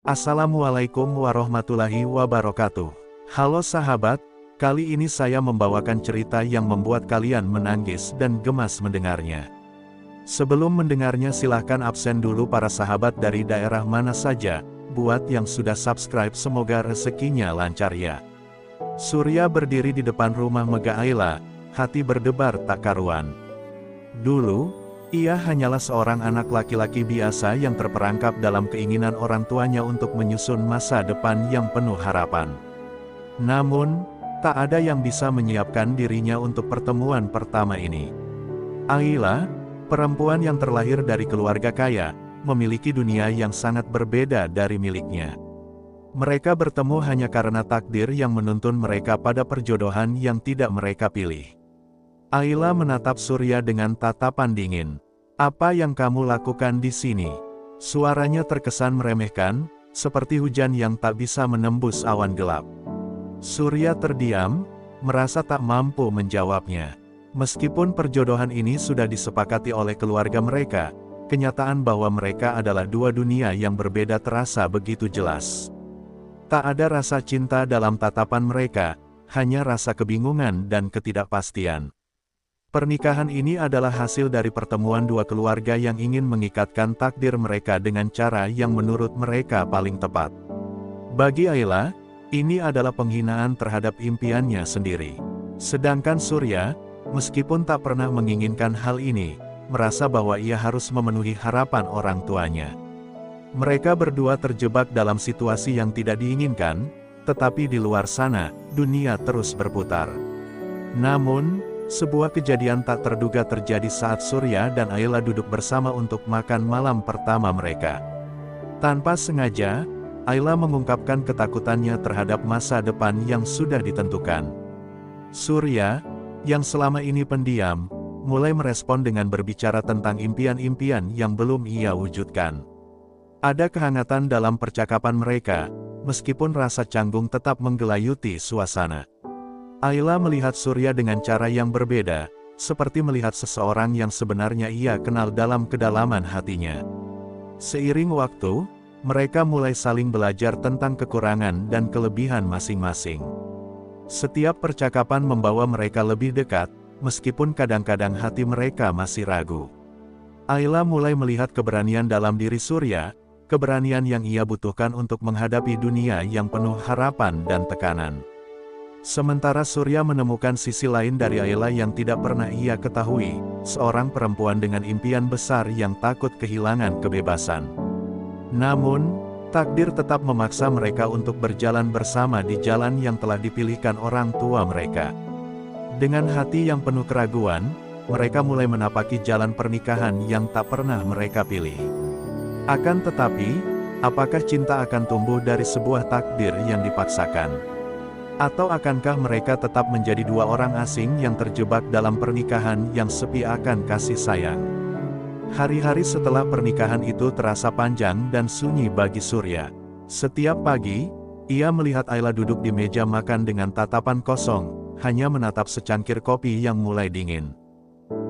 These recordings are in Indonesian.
Assalamualaikum warahmatullahi wabarakatuh. Halo sahabat, kali ini saya membawakan cerita yang membuat kalian menangis dan gemas mendengarnya. Sebelum mendengarnya silahkan absen dulu para sahabat dari daerah mana saja, buat yang sudah subscribe semoga rezekinya lancar ya. Surya berdiri di depan rumah Mega Ayla, hati berdebar tak karuan. Dulu, ia hanyalah seorang anak laki-laki biasa yang terperangkap dalam keinginan orang tuanya untuk menyusun masa depan yang penuh harapan. Namun, tak ada yang bisa menyiapkan dirinya untuk pertemuan pertama ini. Ayla, perempuan yang terlahir dari keluarga kaya, memiliki dunia yang sangat berbeda dari miliknya. Mereka bertemu hanya karena takdir yang menuntun mereka pada perjodohan yang tidak mereka pilih. Ayla menatap Surya dengan tatapan dingin. "Apa yang kamu lakukan di sini?" Suaranya terkesan meremehkan, seperti hujan yang tak bisa menembus awan gelap. Surya terdiam, merasa tak mampu menjawabnya. Meskipun perjodohan ini sudah disepakati oleh keluarga mereka, kenyataan bahwa mereka adalah dua dunia yang berbeda terasa begitu jelas. Tak ada rasa cinta dalam tatapan mereka, hanya rasa kebingungan dan ketidakpastian. Pernikahan ini adalah hasil dari pertemuan dua keluarga yang ingin mengikatkan takdir mereka dengan cara yang menurut mereka paling tepat. Bagi Ayla, ini adalah penghinaan terhadap impiannya sendiri. Sedangkan Surya, meskipun tak pernah menginginkan hal ini, merasa bahwa ia harus memenuhi harapan orang tuanya. Mereka berdua terjebak dalam situasi yang tidak diinginkan, tetapi di luar sana, dunia terus berputar. Namun, sebuah kejadian tak terduga terjadi saat Surya dan Ayla duduk bersama untuk makan malam pertama mereka. Tanpa sengaja, Ayla mengungkapkan ketakutannya terhadap masa depan yang sudah ditentukan. Surya, yang selama ini pendiam, mulai merespon dengan berbicara tentang impian-impian yang belum ia wujudkan. Ada kehangatan dalam percakapan mereka, meskipun rasa canggung tetap menggelayuti suasana. Ayla melihat Surya dengan cara yang berbeda, seperti melihat seseorang yang sebenarnya ia kenal dalam kedalaman hatinya. Seiring waktu, mereka mulai saling belajar tentang kekurangan dan kelebihan masing-masing. Setiap percakapan membawa mereka lebih dekat, meskipun kadang-kadang hati mereka masih ragu. Ayla mulai melihat keberanian dalam diri Surya, keberanian yang ia butuhkan untuk menghadapi dunia yang penuh harapan dan tekanan. Sementara Surya menemukan sisi lain dari Ayla yang tidak pernah ia ketahui, seorang perempuan dengan impian besar yang takut kehilangan kebebasan. Namun, takdir tetap memaksa mereka untuk berjalan bersama di jalan yang telah dipilihkan orang tua mereka. Dengan hati yang penuh keraguan, mereka mulai menapaki jalan pernikahan yang tak pernah mereka pilih. Akan tetapi, apakah cinta akan tumbuh dari sebuah takdir yang dipaksakan? Atau akankah mereka tetap menjadi dua orang asing yang terjebak dalam pernikahan yang sepi akan kasih sayang? Hari-hari setelah pernikahan itu terasa panjang dan sunyi bagi Surya. Setiap pagi, ia melihat Ayla duduk di meja makan dengan tatapan kosong, hanya menatap secangkir kopi yang mulai dingin.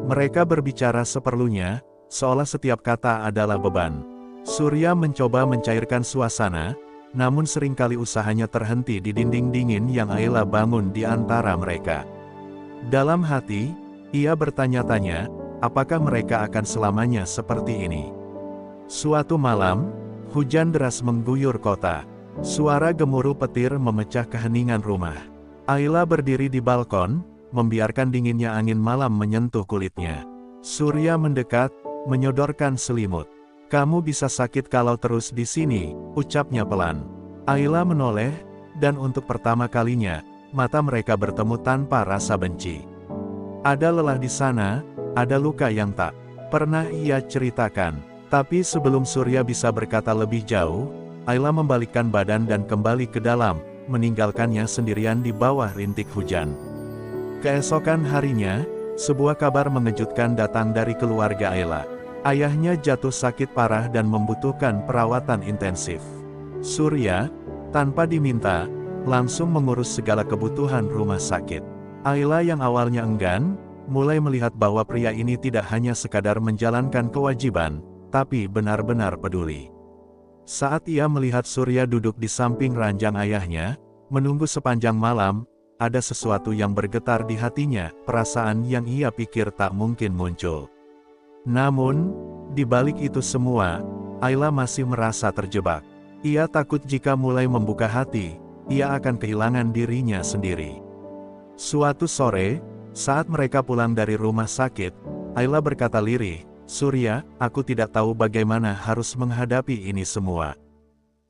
Mereka berbicara seperlunya, seolah setiap kata adalah beban. Surya mencoba mencairkan suasana, namun seringkali usahanya terhenti di dinding dingin yang Ayla bangun di antara mereka. Dalam hati, ia bertanya-tanya, apakah mereka akan selamanya seperti ini? Suatu malam, hujan deras mengguyur kota. Suara gemuruh petir memecah keheningan rumah. Ayla berdiri di balkon, membiarkan dinginnya angin malam menyentuh kulitnya. Surya mendekat, menyodorkan selimut. "Kamu bisa sakit kalau terus di sini," ucapnya pelan. Ayla menoleh, dan untuk pertama kalinya, mata mereka bertemu tanpa rasa benci. Ada lelah di sana, ada luka yang tak pernah ia ceritakan. Tapi sebelum Surya bisa berkata lebih jauh, Ayla membalikkan badan dan kembali ke dalam, meninggalkannya sendirian di bawah rintik hujan. Keesokan harinya, sebuah kabar mengejutkan datang dari keluarga Ayla. Ayahnya jatuh sakit parah dan membutuhkan perawatan intensif. Surya, tanpa diminta, langsung mengurus segala kebutuhan rumah sakit. Ayla yang awalnya enggan, mulai melihat bahwa pria ini tidak hanya sekadar menjalankan kewajiban, tapi benar-benar peduli. Saat ia melihat Surya duduk di samping ranjang ayahnya, menunggu sepanjang malam, ada sesuatu yang bergetar di hatinya, perasaan yang ia pikir tak mungkin muncul. Namun, di balik itu semua, Ayla masih merasa terjebak. Ia takut jika mulai membuka hati, ia akan kehilangan dirinya sendiri. Suatu sore, saat mereka pulang dari rumah sakit, Ayla berkata lirih, "Surya, aku tidak tahu bagaimana harus menghadapi ini semua."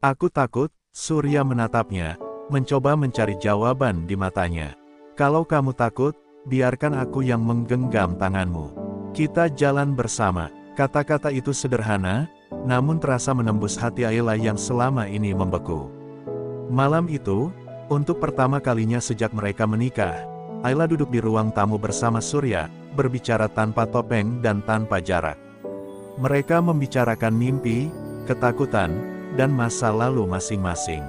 "Aku takut," Surya menatapnya, mencoba mencari jawaban di matanya. "Kalau kamu takut, biarkan aku yang menggenggam tanganmu. Kita jalan bersama." Kata-kata itu sederhana, namun terasa menembus hati Ayla yang selama ini membeku. Malam itu, untuk pertama kalinya sejak mereka menikah, Ayla duduk di ruang tamu bersama Surya, berbicara tanpa topeng dan tanpa jarak. Mereka membicarakan mimpi, ketakutan, dan masa lalu masing-masing.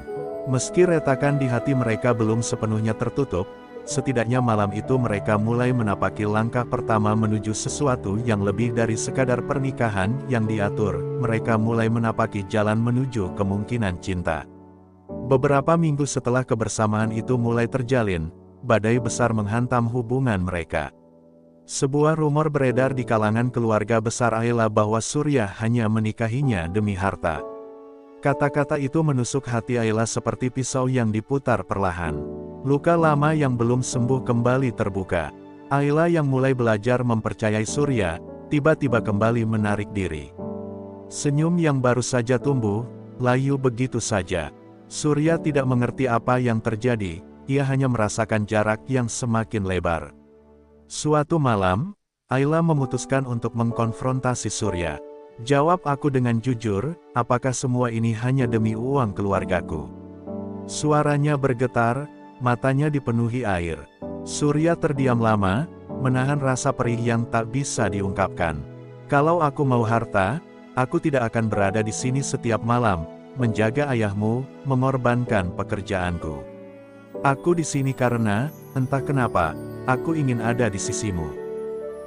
Meski retakan di hati mereka belum sepenuhnya tertutup, setidaknya malam itu mereka mulai menapaki langkah pertama menuju sesuatu yang lebih dari sekadar pernikahan yang diatur. Mereka mulai menapaki jalan menuju kemungkinan cinta. Beberapa minggu setelah kebersamaan itu mulai terjalin, badai besar menghantam hubungan mereka. Sebuah rumor beredar di kalangan keluarga besar Ayla bahwa Surya hanya menikahinya demi harta. Kata-kata itu menusuk hati Ayla seperti pisau yang diputar perlahan. Luka lama yang belum sembuh kembali terbuka. Ayla yang mulai belajar mempercayai Surya, tiba-tiba kembali menarik diri. Senyum yang baru saja tumbuh, layu begitu saja. Surya tidak mengerti apa yang terjadi, ia hanya merasakan jarak yang semakin lebar. Suatu malam, Ayla memutuskan untuk mengkonfrontasi Surya. "Jawab aku dengan jujur, apakah semua ini hanya demi uang keluargaku?" Suaranya bergetar, matanya dipenuhi air. Surya terdiam lama, menahan rasa perih yang tak bisa diungkapkan. "Kalau aku mau harta, aku tidak akan berada di sini setiap malam, menjaga ayahmu, mengorbankan pekerjaanku. Aku di sini karena, entah kenapa, aku ingin ada di sisimu."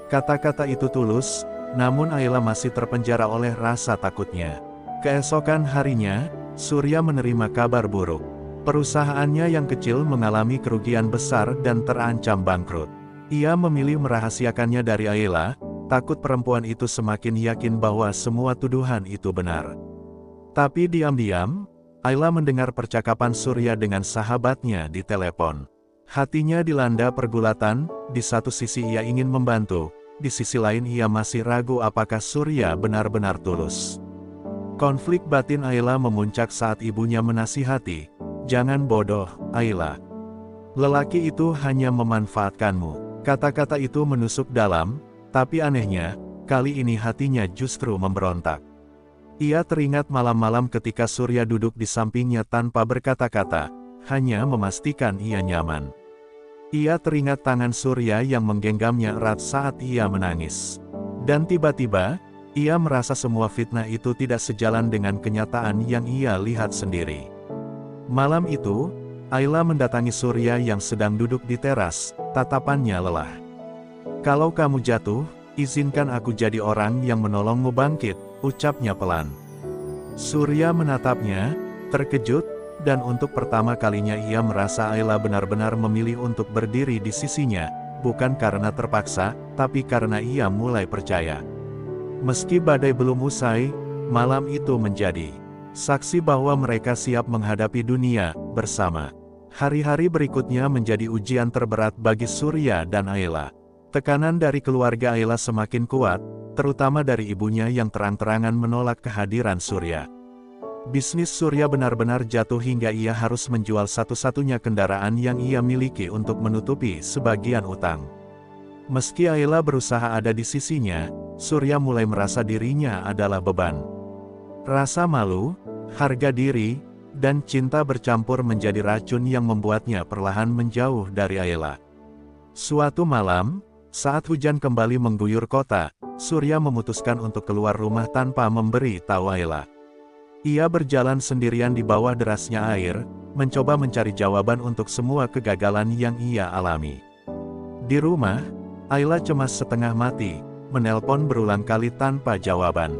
Kata-kata itu tulus, namun Ayla masih terpenjara oleh rasa takutnya. Keesokan harinya, Surya menerima kabar buruk. Perusahaannya yang kecil mengalami kerugian besar dan terancam bangkrut. Ia memilih merahasiakannya dari Ayla, takut perempuan itu semakin yakin bahwa semua tuduhan itu benar. Tapi diam-diam, Ayla mendengar percakapan Surya dengan sahabatnya di telepon. Hatinya dilanda pergulatan, di satu sisi ia ingin membantu, di sisi lain ia masih ragu apakah Surya benar-benar tulus. Konflik batin Ayla memuncak saat ibunya menasihati, "Jangan bodoh, Ayla. Lelaki itu hanya memanfaatkanmu." Kata-kata itu menusuk dalam, tapi anehnya, kali ini hatinya justru memberontak. Ia teringat malam-malam ketika Surya duduk di sampingnya tanpa berkata-kata, hanya memastikan ia nyaman. Ia teringat tangan Surya yang menggenggamnya erat saat ia menangis. Dan tiba-tiba, ia merasa semua fitnah itu tidak sejalan dengan kenyataan yang ia lihat sendiri. Malam itu, Ayla mendatangi Surya yang sedang duduk di teras, tatapannya lelah. "Kalau kamu jatuh, izinkan aku jadi orang yang menolongmu bangkit," ucapnya pelan. Surya menatapnya, terkejut, dan untuk pertama kalinya ia merasa Ayla benar-benar memilih untuk berdiri di sisinya, bukan karena terpaksa, tapi karena ia mulai percaya. Meski badai belum usai, malam itu menjadi saksi bahwa mereka siap menghadapi dunia bersama. Hari-hari berikutnya menjadi ujian terberat bagi Surya dan Ayla. Tekanan dari keluarga Ayla semakin kuat, terutama dari ibunya yang terang-terangan menolak kehadiran Surya. Bisnis Surya benar-benar jatuh hingga ia harus menjual satu-satunya kendaraan yang ia miliki untuk menutupi sebagian utang. Meski Ayla berusaha ada di sisinya, Surya mulai merasa dirinya adalah beban. Rasa malu, harga diri, dan cinta bercampur menjadi racun yang membuatnya perlahan menjauh dari Ayla. Suatu malam, saat hujan kembali mengguyur kota, Surya memutuskan untuk keluar rumah tanpa memberi tahu Ayla. Ia berjalan sendirian di bawah derasnya air, mencoba mencari jawaban untuk semua kegagalan yang ia alami. Di rumah, Ayla cemas setengah mati, menelpon berulang kali tanpa jawaban.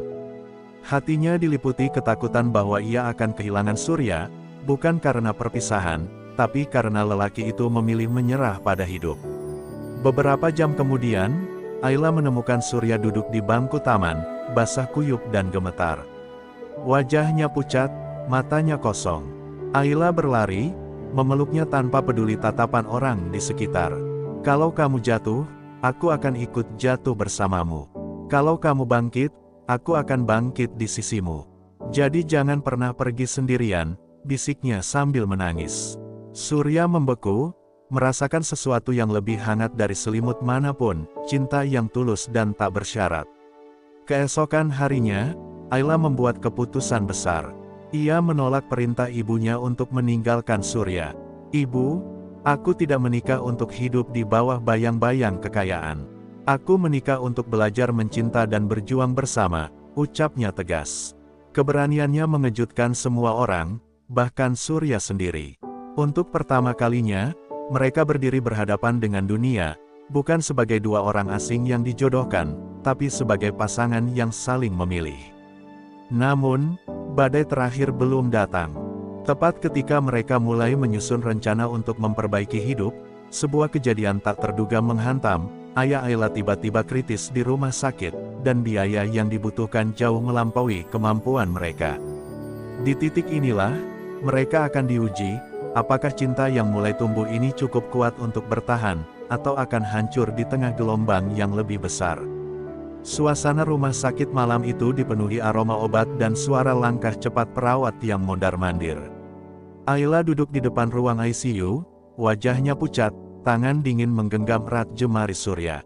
Hatinya diliputi ketakutan bahwa ia akan kehilangan Surya, bukan karena perpisahan, tapi karena lelaki itu memilih menyerah pada hidup. Beberapa jam kemudian, Ayla menemukan Surya duduk di bangku taman, basah kuyup dan gemetar. Wajahnya pucat, matanya kosong. Ayla berlari, memeluknya tanpa peduli tatapan orang di sekitar. Kalau kamu jatuh, aku akan ikut jatuh bersamamu. Kalau kamu bangkit, aku akan bangkit di sisimu. Jadi jangan pernah pergi sendirian, bisiknya sambil menangis. Surya membeku, merasakan sesuatu yang lebih hangat dari selimut manapun, cinta yang tulus dan tak bersyarat. Keesokan harinya, Ayla membuat keputusan besar. Ia menolak perintah ibunya untuk meninggalkan Surya. "Ibu, aku tidak menikah untuk hidup di bawah bayang-bayang kekayaan. Aku menikah untuk belajar mencinta dan berjuang bersama," ucapnya tegas. Keberaniannya mengejutkan semua orang, bahkan Surya sendiri. Untuk pertama kalinya, mereka berdiri berhadapan dengan dunia, bukan sebagai dua orang asing yang dijodohkan, tapi sebagai pasangan yang saling memilih. Namun, badai terakhir belum datang. Tepat ketika mereka mulai menyusun rencana untuk memperbaiki hidup, sebuah kejadian tak terduga menghantam. Ayah Ayla tiba-tiba kritis di rumah sakit, dan biaya yang dibutuhkan jauh melampaui kemampuan mereka. Di titik inilah, mereka akan diuji, apakah cinta yang mulai tumbuh ini cukup kuat untuk bertahan, atau akan hancur di tengah gelombang yang lebih besar. Suasana rumah sakit malam itu dipenuhi aroma obat dan suara langkah cepat perawat yang mondar-mandir. Ayla duduk di depan ruang ICU, wajahnya pucat, tangan dingin menggenggam erat jemari Surya.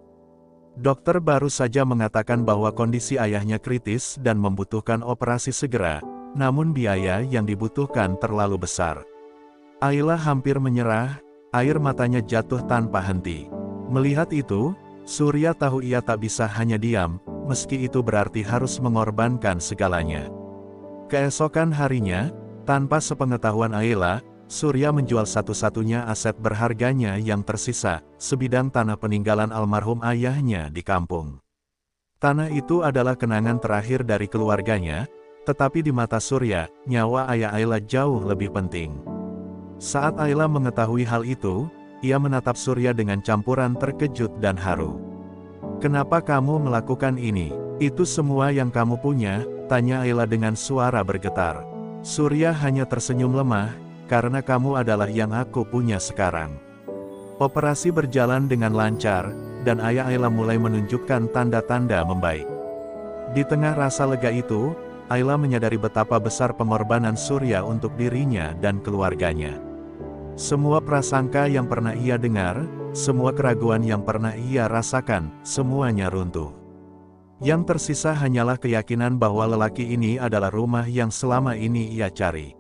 Dokter baru saja mengatakan bahwa kondisi ayahnya kritis dan membutuhkan operasi segera, namun biaya yang dibutuhkan terlalu besar. Ayla hampir menyerah, air matanya jatuh tanpa henti. Melihat itu, Surya tahu ia tak bisa hanya diam, meski itu berarti harus mengorbankan segalanya. Keesokan harinya, tanpa sepengetahuan Ayla, Surya menjual satu-satunya aset berharganya yang tersisa, sebidang tanah peninggalan almarhum ayahnya di kampung. Tanah itu adalah kenangan terakhir dari keluarganya, tetapi di mata Surya, nyawa ayah Ayla jauh lebih penting. Saat Ayla mengetahui hal itu, ia menatap Surya dengan campuran terkejut dan haru. "Kenapa kamu melakukan ini? Itu semua yang kamu punya?" tanya Ayla dengan suara bergetar. Surya hanya tersenyum lemah, "Karena kamu adalah yang aku punya sekarang." Operasi berjalan dengan lancar, dan ayah Ayla mulai menunjukkan tanda-tanda membaik. Di tengah rasa lega itu, Ayla menyadari betapa besar pengorbanan Surya untuk dirinya dan keluarganya. Semua prasangka yang pernah ia dengar, semua keraguan yang pernah ia rasakan, semuanya runtuh. Yang tersisa hanyalah keyakinan bahwa lelaki ini adalah rumah yang selama ini ia cari.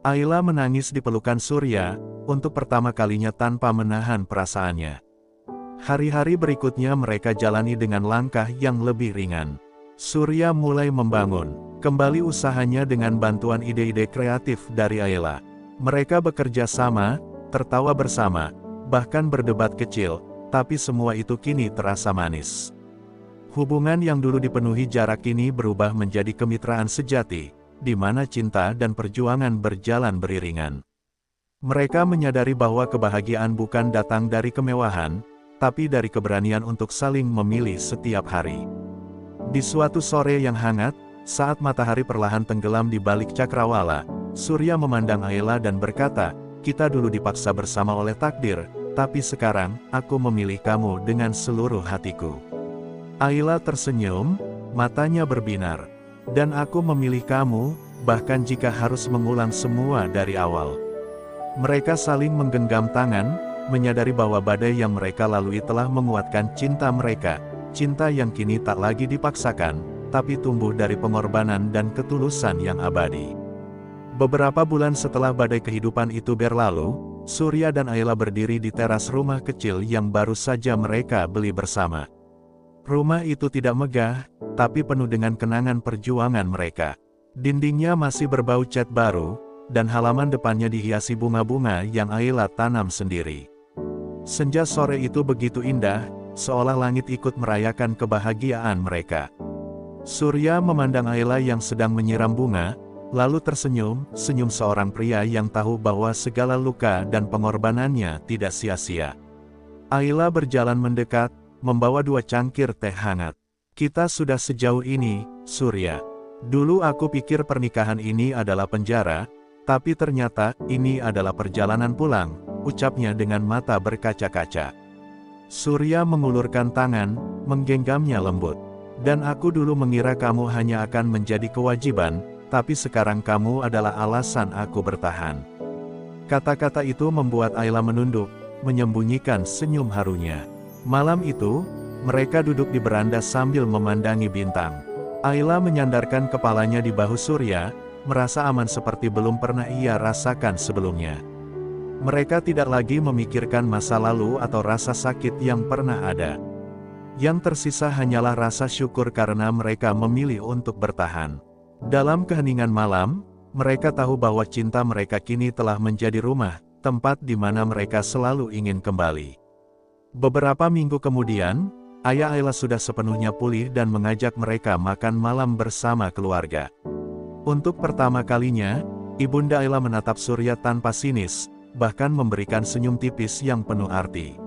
Ayla menangis di pelukan Surya, untuk pertama kalinya tanpa menahan perasaannya. Hari-hari berikutnya mereka jalani dengan langkah yang lebih ringan. Surya mulai membangun kembali usahanya dengan bantuan ide-ide kreatif dari Ayla. Mereka bekerja sama, tertawa bersama, bahkan berdebat kecil, tapi semua itu kini terasa manis. Hubungan yang dulu dipenuhi jarak kini berubah menjadi kemitraan sejati, di mana cinta dan perjuangan berjalan beriringan. Mereka menyadari bahwa kebahagiaan bukan datang dari kemewahan, tapi dari keberanian untuk saling memilih setiap hari. Di suatu sore yang hangat, saat matahari perlahan tenggelam di balik cakrawala, Surya memandang Ayla dan berkata, "Kita dulu dipaksa bersama oleh takdir, tapi sekarang, aku memilih kamu dengan seluruh hatiku." Ayla tersenyum, matanya berbinar. "Dan aku memilih kamu, bahkan jika harus mengulang semua dari awal." Mereka saling menggenggam tangan, menyadari bahwa badai yang mereka lalui telah menguatkan cinta mereka, cinta yang kini tak lagi dipaksakan, tapi tumbuh dari pengorbanan dan ketulusan yang abadi. Beberapa bulan setelah badai kehidupan itu berlalu, Surya dan Ayla berdiri di teras rumah kecil yang baru saja mereka beli bersama. Rumah itu tidak megah, tapi penuh dengan kenangan perjuangan mereka. Dindingnya masih berbau cat baru, dan halaman depannya dihiasi bunga-bunga yang Ayla tanam sendiri. Senja sore itu begitu indah, seolah langit ikut merayakan kebahagiaan mereka. Surya memandang Ayla yang sedang menyiram bunga, lalu tersenyum, senyum seorang pria yang tahu bahwa segala luka dan pengorbanannya tidak sia-sia. Ayla berjalan mendekat, membawa 2 cangkir teh hangat. Kita sudah sejauh ini, Surya. Dulu aku pikir pernikahan ini adalah penjara, tapi ternyata ini adalah perjalanan pulang, ucapnya dengan mata berkaca-kaca. Surya mengulurkan tangan, menggenggamnya lembut. Dan aku dulu mengira kamu hanya akan menjadi kewajiban, tapi sekarang kamu adalah alasan aku bertahan. Kata-kata itu membuat Ayla menunduk, menyembunyikan senyum harunya. Malam itu, mereka duduk di beranda sambil memandangi bintang. Ayla menyandarkan kepalanya di bahu Surya, merasa aman seperti belum pernah ia rasakan sebelumnya. Mereka tidak lagi memikirkan masa lalu atau rasa sakit yang pernah ada. Yang tersisa hanyalah rasa syukur karena mereka memilih untuk bertahan. Dalam keheningan malam, mereka tahu bahwa cinta mereka kini telah menjadi rumah, tempat di mana mereka selalu ingin kembali. Beberapa minggu kemudian, ayah Ayla sudah sepenuhnya pulih dan mengajak mereka makan malam bersama keluarga. Untuk pertama kalinya, Ibunda Ayla menatap Surya tanpa sinis, bahkan memberikan senyum tipis yang penuh arti.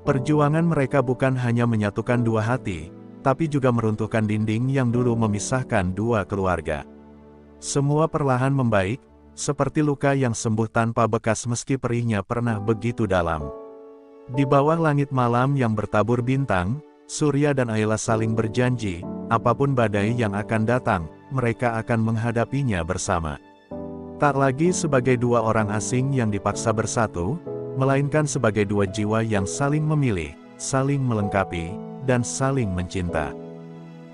Perjuangan mereka bukan hanya menyatukan 2 hati, tapi juga meruntuhkan dinding yang dulu memisahkan 2 keluarga. Semua perlahan membaik, seperti luka yang sembuh tanpa bekas meski perihnya pernah begitu dalam. Di bawah langit malam yang bertabur bintang, Surya dan Ayla saling berjanji, apapun badai yang akan datang, mereka akan menghadapinya bersama. Tak lagi sebagai 2 orang asing yang dipaksa bersatu, melainkan sebagai 2 jiwa yang saling memilih, saling melengkapi, dan saling mencinta.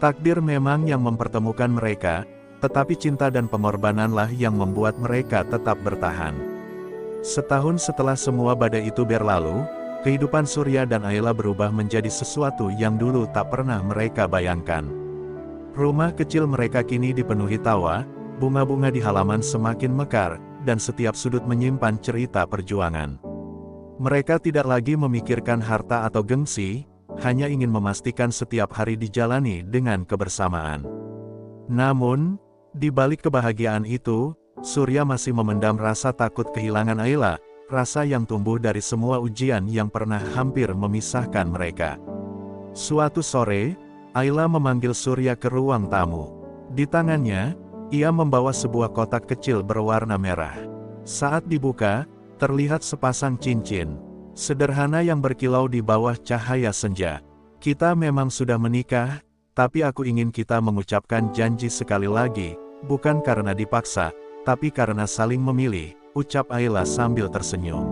Takdir memang yang mempertemukan mereka, tetapi cinta dan pengorbananlah yang membuat mereka tetap bertahan. Setahun setelah semua badai itu berlalu, kehidupan Surya dan Ayla berubah menjadi sesuatu yang dulu tak pernah mereka bayangkan. Rumah kecil mereka kini dipenuhi tawa, bunga-bunga di halaman semakin mekar, dan setiap sudut menyimpan cerita perjuangan. Mereka tidak lagi memikirkan harta atau gengsi, hanya ingin memastikan setiap hari dijalani dengan kebersamaan. Namun, di balik kebahagiaan itu, Surya masih memendam rasa takut kehilangan Ayla, rasa yang tumbuh dari semua ujian yang pernah hampir memisahkan mereka. Suatu sore, Ayla memanggil Surya ke ruang tamu. Di tangannya, ia membawa sebuah kotak kecil berwarna merah. Saat dibuka, terlihat sepasang cincin sederhana yang berkilau di bawah cahaya senja. Kita memang sudah menikah, tapi aku ingin kita mengucapkan janji sekali lagi, bukan karena dipaksa, tapi karena saling memilih, ucap Ayla sambil tersenyum.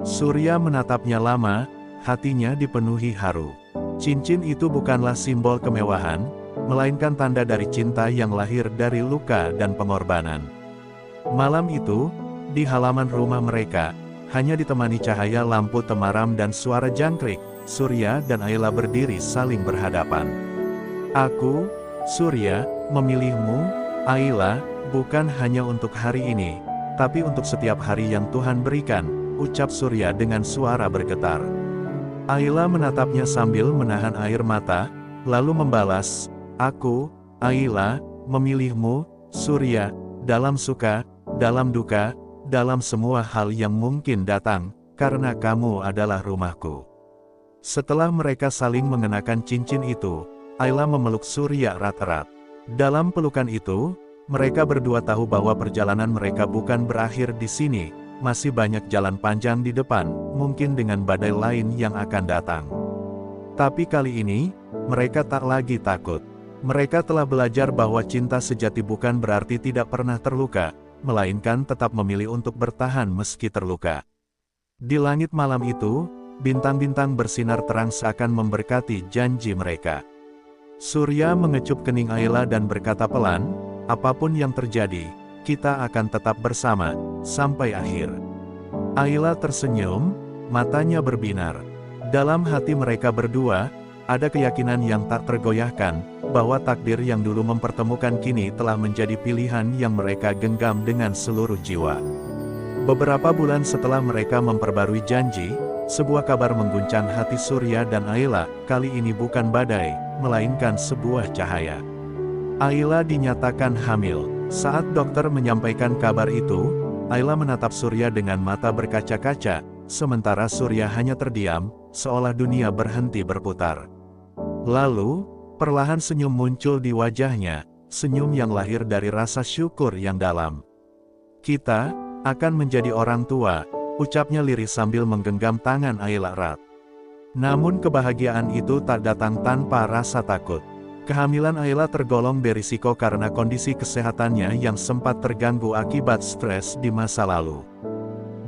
Surya menatapnya lama, hatinya dipenuhi haru. Cincin itu bukanlah simbol kemewahan, melainkan tanda dari cinta yang lahir dari luka dan pengorbanan. Malam itu, di halaman rumah mereka, hanya ditemani cahaya lampu temaram dan suara jangkrik, Surya dan Ayla berdiri saling berhadapan. Aku, Surya, memilihmu, Ayla, bukan hanya untuk hari ini, tapi untuk setiap hari yang Tuhan berikan, ucap Surya dengan suara bergetar. Ayla menatapnya sambil menahan air mata, lalu membalas, aku, Ayla, memilihmu, Surya, dalam suka, dalam duka, dalam semua hal yang mungkin datang, karena kamu adalah rumahku. Setelah mereka saling mengenakan cincin itu, Ayla memeluk Surya erat-erat. Dalam pelukan itu, mereka berdua tahu bahwa perjalanan mereka bukan berakhir di sini, masih banyak jalan panjang di depan, mungkin dengan badai lain yang akan datang. Tapi kali ini, mereka tak lagi takut. Mereka telah belajar bahwa cinta sejati bukan berarti tidak pernah terluka, melainkan tetap memilih untuk bertahan meski terluka. Di langit malam itu, bintang-bintang bersinar terang seakan memberkati janji mereka. Surya mengecup kening Ayla dan berkata pelan, apapun yang terjadi, kita akan tetap bersama, sampai akhir. Ayla tersenyum, matanya berbinar. Dalam hati mereka berdua, ada keyakinan yang tak tergoyahkan, bahwa takdir yang dulu mempertemukan kini telah menjadi pilihan yang mereka genggam dengan seluruh jiwa. Beberapa bulan setelah mereka memperbarui janji, sebuah kabar mengguncang hati Surya dan Ayla, kali ini bukan badai, melainkan sebuah cahaya. Ayla dinyatakan hamil. Saat dokter menyampaikan kabar itu, Ayla menatap Surya dengan mata berkaca-kaca, sementara Surya hanya terdiam, seolah dunia berhenti berputar. Lalu, perlahan senyum muncul di wajahnya, senyum yang lahir dari rasa syukur yang dalam. "Kita akan menjadi orang tua," ucapnya lirih sambil menggenggam tangan Ayla erat. Namun kebahagiaan itu tak datang tanpa rasa takut. Kehamilan Ayla tergolong berisiko karena kondisi kesehatannya yang sempat terganggu akibat stres di masa lalu.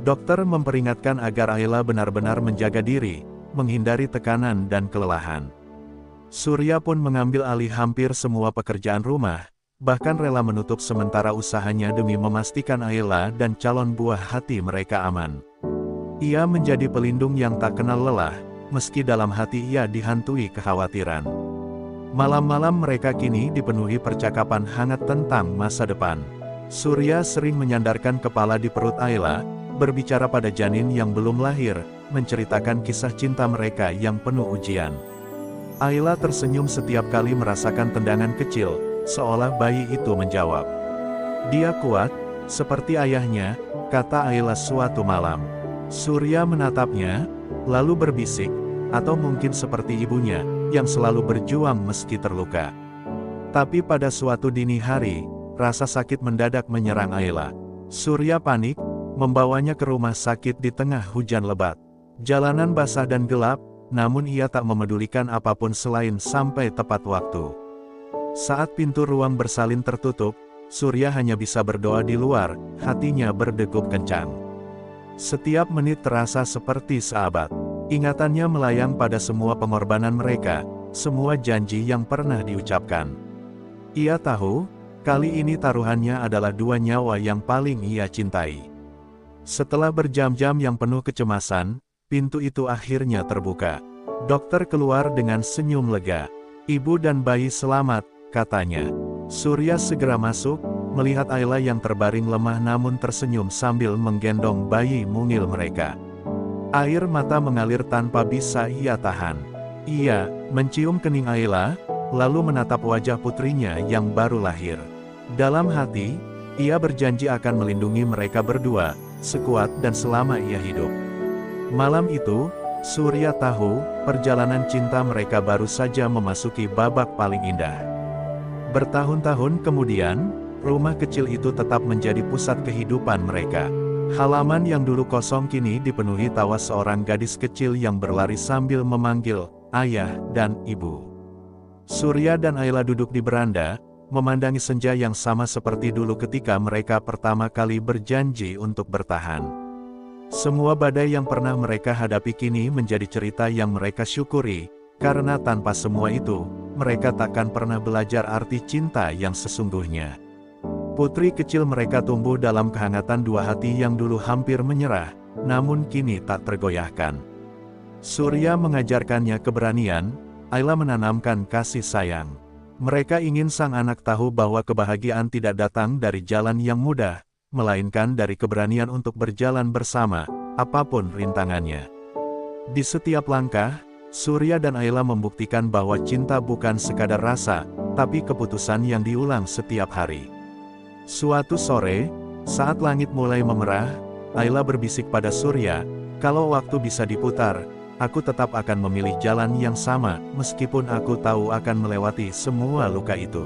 Dokter memperingatkan agar Ayla benar-benar menjaga diri, menghindari tekanan dan kelelahan. Surya pun mengambil alih hampir semua pekerjaan rumah, bahkan rela menutup sementara usahanya demi memastikan Ayla dan calon buah hati mereka aman. Ia menjadi pelindung yang tak kenal lelah, meski dalam hati ia dihantui kekhawatiran. Malam-malam mereka kini dipenuhi percakapan hangat tentang masa depan. Surya sering menyandarkan kepala di perut Ayla, berbicara pada janin yang belum lahir, menceritakan kisah cinta mereka yang penuh ujian. Ayla tersenyum setiap kali merasakan tendangan kecil, seolah bayi itu menjawab. "Dia kuat, seperti ayahnya," kata Ayla suatu malam. Surya menatapnya, lalu berbisik, "Atau mungkin seperti ibunya, yang selalu berjuang meski terluka." Tapi pada suatu dini hari, rasa sakit mendadak menyerang Ayla. Surya panik, membawanya ke rumah sakit di tengah hujan lebat. Jalanan basah dan gelap, namun ia tak memedulikan apapun selain sampai tepat waktu. Saat pintu ruang bersalin tertutup, Surya hanya bisa berdoa di luar, hatinya berdegup kencang. Setiap menit terasa seperti seabad. Ingatannya melayang pada semua pengorbanan mereka, semua janji yang pernah diucapkan. Ia tahu, kali ini taruhannya adalah 2 nyawa yang paling ia cintai. Setelah berjam-jam yang penuh kecemasan, pintu itu akhirnya terbuka. Dokter keluar dengan senyum lega. "Ibu dan bayi selamat," katanya. Surya segera masuk, melihat Ayla yang terbaring lemah namun tersenyum sambil menggendong bayi mungil mereka. Air mata mengalir tanpa bisa ia tahan. Ia mencium kening Ayla, lalu menatap wajah putrinya yang baru lahir. Dalam hati, ia berjanji akan melindungi mereka berdua, sekuat dan selama ia hidup. Malam itu, Surya tahu, perjalanan cinta mereka baru saja memasuki babak paling indah. Bertahun-tahun kemudian, rumah kecil itu tetap menjadi pusat kehidupan mereka. Halaman yang dulu kosong kini dipenuhi tawa seorang gadis kecil yang berlari sambil memanggil ayah dan ibu. Surya dan Ayla duduk di beranda, memandangi senja yang sama seperti dulu ketika mereka pertama kali berjanji untuk bertahan. Semua badai yang pernah mereka hadapi kini menjadi cerita yang mereka syukuri, karena tanpa semua itu, mereka takkan pernah belajar arti cinta yang sesungguhnya. Putri kecil mereka tumbuh dalam kehangatan 2 hati yang dulu hampir menyerah, namun kini tak tergoyahkan. Surya mengajarkannya keberanian, Ayla menanamkan kasih sayang. Mereka ingin sang anak tahu bahwa kebahagiaan tidak datang dari jalan yang mudah, melainkan dari keberanian untuk berjalan bersama, apapun rintangannya. Di setiap langkah, Surya dan Ayla membuktikan bahwa cinta bukan sekadar rasa, tapi keputusan yang diulang setiap hari. Suatu sore, saat langit mulai memerah, Ayla berbisik pada Surya, "Kalau waktu bisa diputar, aku tetap akan memilih jalan yang sama, meskipun aku tahu akan melewati semua luka itu."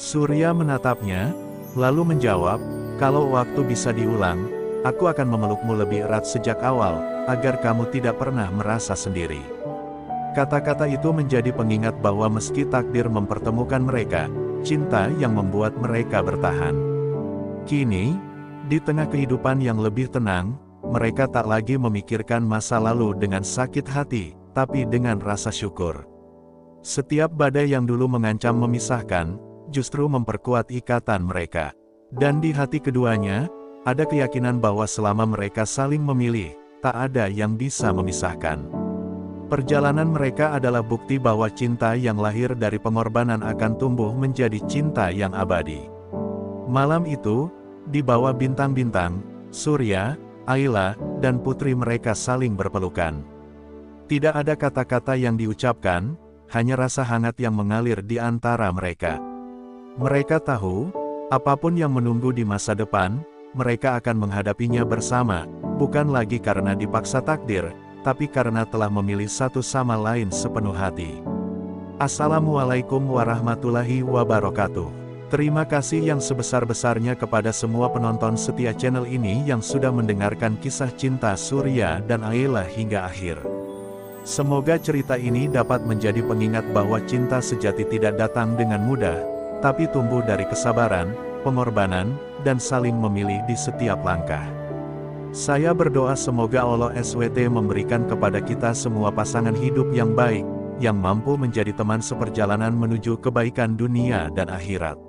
Surya menatapnya, lalu menjawab, "Kalau waktu bisa diulang, aku akan memelukmu lebih erat sejak awal, agar kamu tidak pernah merasa sendiri." Kata-kata itu menjadi pengingat bahwa meski takdir mempertemukan mereka, cinta yang membuat mereka bertahan. Kini, di tengah kehidupan yang lebih tenang, mereka tak lagi memikirkan masa lalu dengan sakit hati, tapi dengan rasa syukur. Setiap badai yang dulu mengancam memisahkan, justru memperkuat ikatan mereka. Dan di hati keduanya, ada keyakinan bahwa selama mereka saling memilih, tak ada yang bisa memisahkan. Perjalanan mereka adalah bukti bahwa cinta yang lahir dari pengorbanan akan tumbuh menjadi cinta yang abadi. Malam itu, di bawah bintang-bintang, Surya, Ayla, dan putri mereka saling berpelukan. Tidak ada kata-kata yang diucapkan, hanya rasa hangat yang mengalir di antara mereka. Mereka tahu, apapun yang menunggu di masa depan, mereka akan menghadapinya bersama, bukan lagi karena dipaksa takdir, tapi karena telah memilih satu sama lain sepenuh hati. Assalamualaikum warahmatullahi wabarakatuh. Terima kasih yang sebesar-besarnya kepada semua penonton setia channel ini yang sudah mendengarkan kisah cinta Surya dan Ayla hingga akhir. Semoga cerita ini dapat menjadi pengingat bahwa cinta sejati tidak datang dengan mudah, tapi tumbuh dari kesabaran, pengorbanan, dan saling memilih di setiap langkah. Saya berdoa semoga Allah SWT memberikan kepada kita semua pasangan hidup yang baik, yang mampu menjadi teman seperjalanan menuju kebaikan dunia dan akhirat.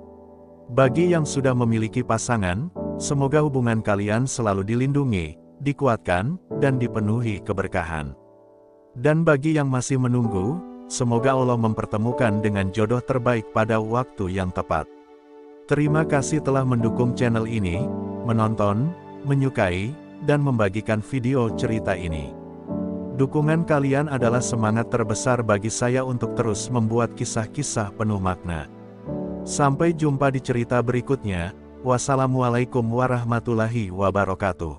Bagi yang sudah memiliki pasangan, semoga hubungan kalian selalu dilindungi, dikuatkan, dan dipenuhi keberkahan. Dan bagi yang masih menunggu, semoga Allah mempertemukan dengan jodoh terbaik pada waktu yang tepat. Terima kasih telah mendukung channel ini, menonton, menyukai, dan membagikan video cerita ini. Dukungan kalian adalah semangat terbesar bagi saya untuk terus membuat kisah-kisah penuh makna. Sampai jumpa di cerita berikutnya. Wassalamualaikum warahmatullahi wabarakatuh.